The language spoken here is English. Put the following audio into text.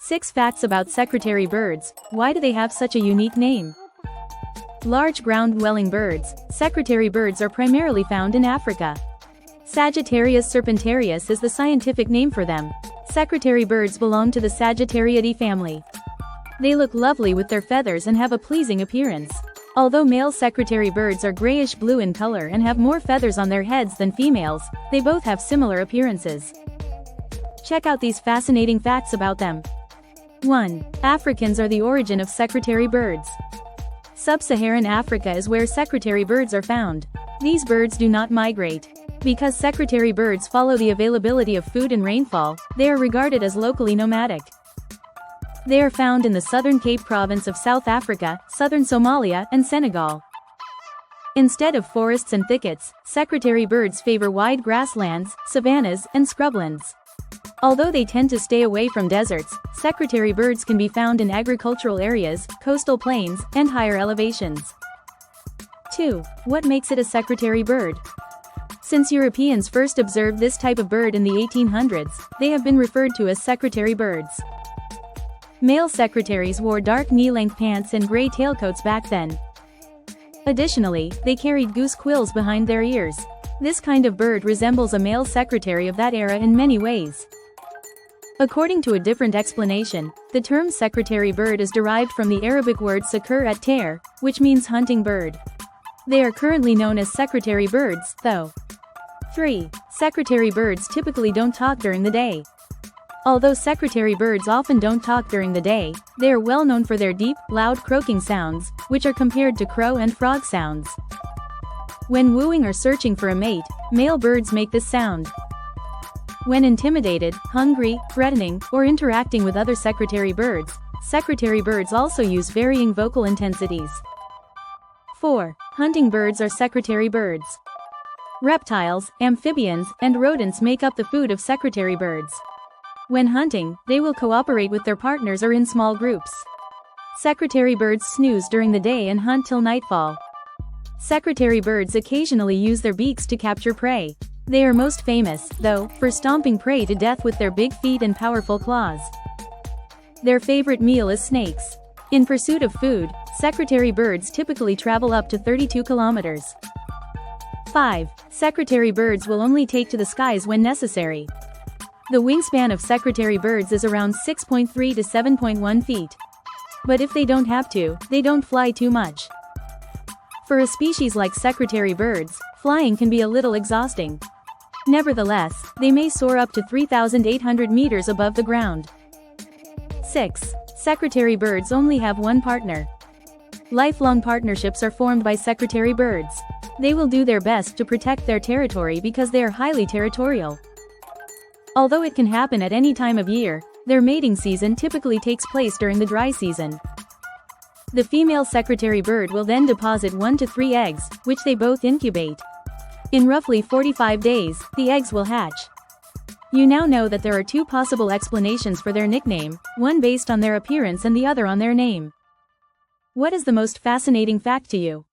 6 facts about secretary birds. Why do they have such a unique name? Large ground-dwelling birds. Secretary birds are primarily found in Africa. Sagittarius serpentarius is the scientific name for them. Secretary birds belong to the Sagittariidae family. They look lovely with their feathers and have a pleasing appearance. Although male secretary birds are grayish-blue in color and have more feathers on their heads than females, they both have similar appearances. Check out these fascinating facts about them. 1. Africans are the origin of secretary birds. Sub-Saharan Africa is where secretary birds are found. These birds do not migrate. Because secretary birds follow the availability of food and rainfall, they are regarded as locally nomadic. They are found in the southern Cape Province of South Africa, southern Somalia, and Senegal. Instead of forests and thickets, secretary birds favor wide grasslands, savannas, and scrublands. Although they tend to stay away from deserts, secretary birds can be found in agricultural areas, coastal plains, and higher elevations. 2. What makes it a secretary bird? Since Europeans first observed this type of bird in the 1800s, they have been referred to as secretary birds. Male secretaries wore dark knee-length pants and gray tailcoats back then. Additionally, they carried goose quills behind their ears. This kind of bird resembles a male secretary of that era in many ways. According to a different explanation, the term secretary bird is derived from the Arabic word sakur at tair, which means hunting bird. They are currently known as secretary birds, though. 3. Secretary birds typically don't talk during the day. Although secretary birds often don't talk during the day, they are well known for their deep, loud croaking sounds, which are compared to crow and frog sounds. When wooing or searching for a mate, male birds make this sound. When intimidated, hungry, threatening, or interacting with other secretary birds also use varying vocal intensities. 4. Hunting birds are secretary birds. Reptiles, amphibians, and rodents make up the food of secretary birds. When hunting, they will cooperate with their partners or in small groups. Secretary birds snooze during the day and hunt till nightfall. Secretary birds occasionally use their beaks to capture prey. They are most famous, though, for stomping prey to death with their big feet and powerful claws. Their favorite meal is snakes. In pursuit of food, secretary birds typically travel up to 32 kilometers. 5. Secretary birds will only take to the skies when necessary. The wingspan of secretary birds is around 6.3 to 7.1 feet. But if they don't have to, they don't fly too much. For a species like secretary birds, flying can be a little exhausting. Nevertheless, they may soar up to 3,800 meters above the ground. 6. Secretary birds only have one partner. Lifelong partnerships are formed by secretary birds. They will do their best to protect their territory because they are highly territorial. Although it can happen at any time of year, their mating season typically takes place during the dry season. The female secretary bird will then deposit 1 to 3 eggs, which they both incubate. In roughly 45 days, the eggs will hatch. You now know that there are 2 possible explanations for their nickname, one based on their appearance and the other on their name. What is the most fascinating fact to you?